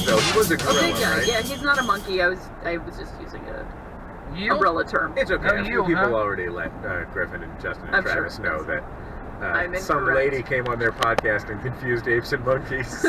though. He was a gorilla, big guy. right? Yeah, he's not a monkey. I was just using a umbrella term. It's okay. No A few yield, people huh? already let Griffin and Justin and I'm Travis sure. know that I'm some incorrect. lady came on their podcast and confused apes and monkeys.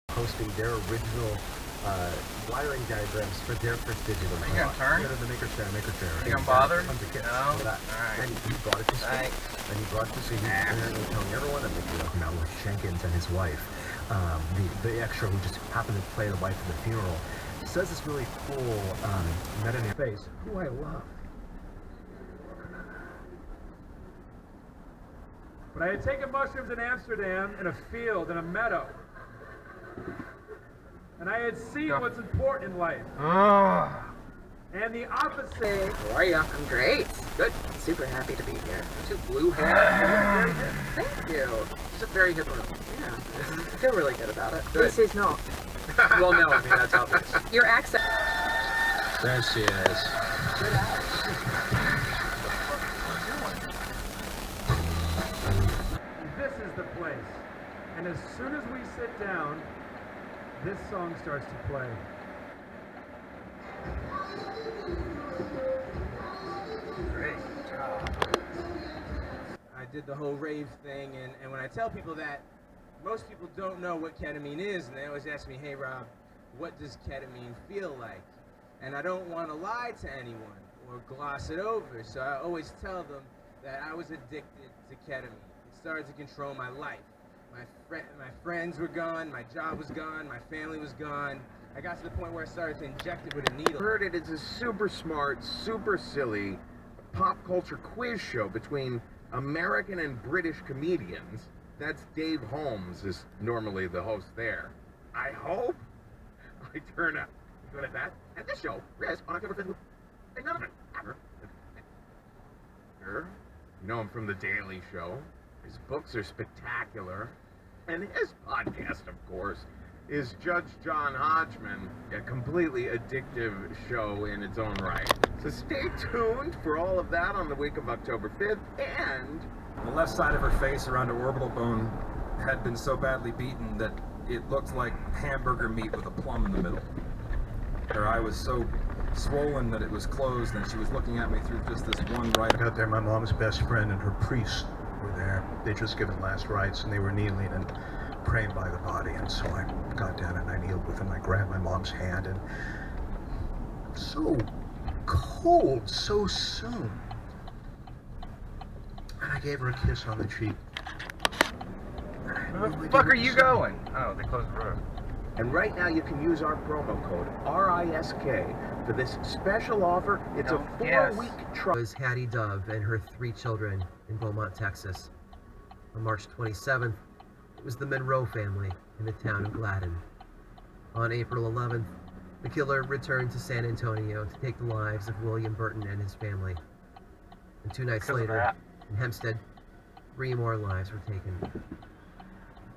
Posting their original wiring diagrams for their first digital. Are you gonna turn? Yeah, the maker chair. You gonna bother? Tons of kits. No? So that, Alright. and he brought it to school. And he brought it to school. He's telling everyone that Mickey Welcome out with Jenkins and his wife. The extra who just happened to play the wife at the funeral. Says this really cool meta in your face, who I love. But I had taken mushrooms in Amsterdam in a field, in a meadow. And I had seen what's important in life. And the opposite. How are you? I'm great. Good. Super happy to be here. Two blue hair. Very good. Thank you. It's a very good room. Yeah. I feel really good about it. Good. This is not. Well, no, I mean, that's obvious. Your accent. There she is. This is the place. And as soon as we sit down, this song starts to play. Great job. I did the whole rave thing, and when I tell people that, most people don't know what ketamine is, and they always ask me, hey Rob, what does ketamine feel like? And I don't want to lie to anyone or gloss it over, so I always tell them that I was addicted to ketamine. It started to control my life. My friends were gone, my job was gone, my family was gone. I got to the point where I started to inject it with a needle. Heard it. It's a super smart, super silly pop culture quiz show between American and British comedians. That's Dave Holmes is normally the host there. I hope I turn out good at that. And this show is on October 5th. And none of it ever. You know him from The Daily Show. His books are spectacular. And his podcast, of course, is Judge John Hodgman, a completely addictive show in its own right. So stay tuned for all of that on the week of October 5th, and The left side of her face around her orbital bone had been so badly beaten that it looked like hamburger meat with a plum in the middle. Her eye was so swollen that it was closed, and she was looking at me through just this one right. I got there, my mom's best friend and her priest were there. They'd just given last rites, and they were kneeling and praying by the body. And so I got down and I kneeled with them. I grabbed my mom's hand, and so cold, so soon. And I gave her a kiss on the cheek. Where the fuck are you going? Oh, they closed the road. And right now you can use our promo code RISK for this special offer. It's a 4-week trial. Was Hattie Dove and her 3 children in Beaumont, Texas. On March 27th, it was the Monroe family in the town of Gladden. On April 11th, the killer returned to San Antonio to take the lives of William Burton and his family. And 2 nights later, in Hempstead, 3 more lives were taken.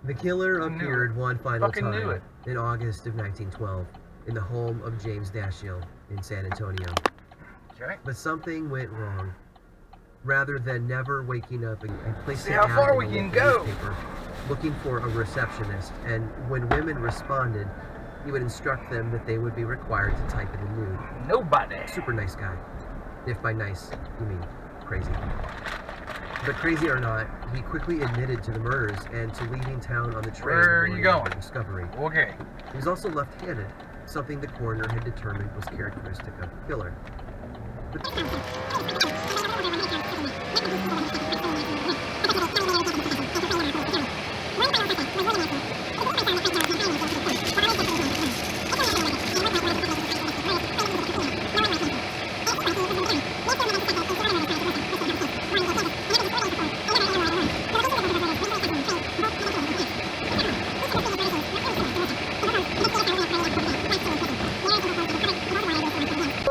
The killer appeared one final time in August of 1912 in the home of James Dashiell in San Antonio. Okay. But something went wrong. Rather than never waking up and placing See how an far ad we in the can local go. newspaper, looking for a receptionist, and when women responded, he would instruct them that they would be required to type it in nude. Nobody. Super nice guy. If by nice, you mean crazy. But crazy or not, he quickly admitted to the murders and to leaving town on the train. Where are you going? Discovery. Okay. He was also left-handed, something the coroner had determined was characteristic of the killer.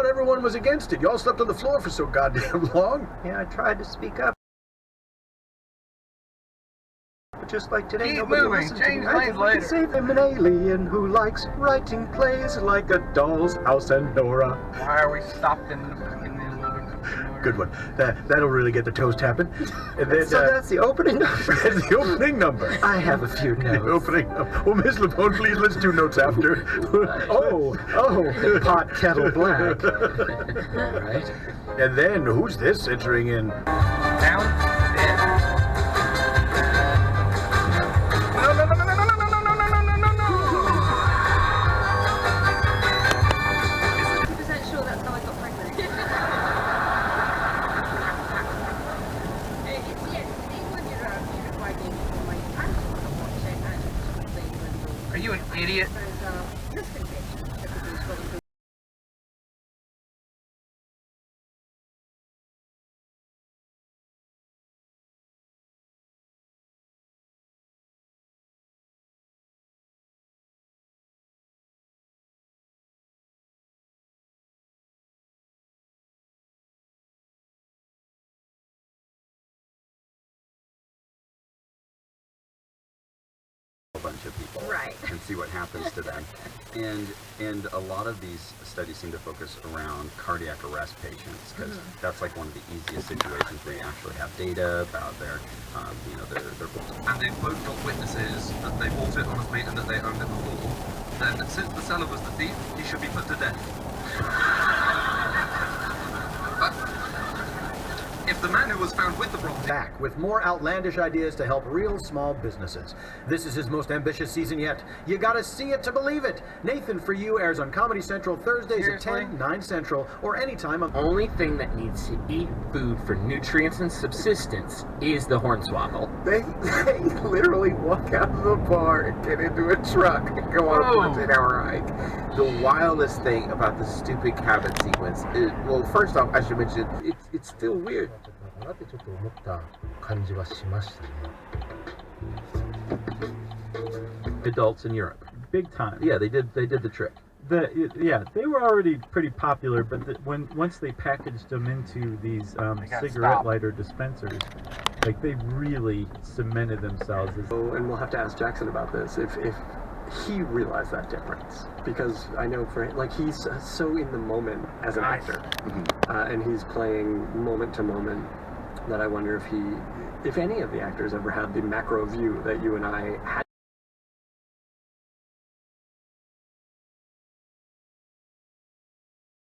Everyone was against it. Y'all slept on the floor for so goddamn long. Yeah, I tried to speak up. But just like today, Keep nobody moving. listened Change to me. lanes I later. can say I'm an alien who likes writing plays like a doll's house and Nora. Why are we stopped in the fucking middle of it? Good one. That'll really get the toes tapping. And then, So that's the opening number. that's the opening number. I have a few The notes. opening number. Well, Miss LeBone, please, let's do notes after. Oh, pot kettle black. All right. And then, who's this entering in? Down, dead. No, no, no, no, no, no, no, no, no, no, no, no, no. 100% sure that's how I got pregnant. Are you an idiot? Bunch of people, Right. and see what happens to them. And a lot of these studies seem to focus around cardiac arrest patients, because that's like one of the easiest situations where you actually have data about their And they've both got witnesses that they bought it honestly and that they owned it before. Then, since the seller was the thief, he should be put to death. But if the man who was found with the property Back with more outlandish ideas to help real small businesses. This is his most ambitious season yet. You gotta see it to believe it. Nathan For You airs on Comedy Central Thursdays Seriously? at 10, 9 Central, or anytime on... Only thing that needs to eat food for nutrients and subsistence is the hornswoggle. They literally walk out of the bar and get into a truck and go on a 14-hour hike. The wildest thing about the stupid cabin sequence is, well, first off, I should mention, it's still weird. Adults in Europe. Big time. Yeah, they did the trick. They were already pretty popular, but once they packaged them into these cigarette stopped. lighter dispensers, like they really cemented themselves as. And we'll have to ask Jackson about this if he realized that difference, because I know he's so in the moment as an actor, and he's playing moment to moment, that I wonder if any of the actors ever had the macro view that you and I had.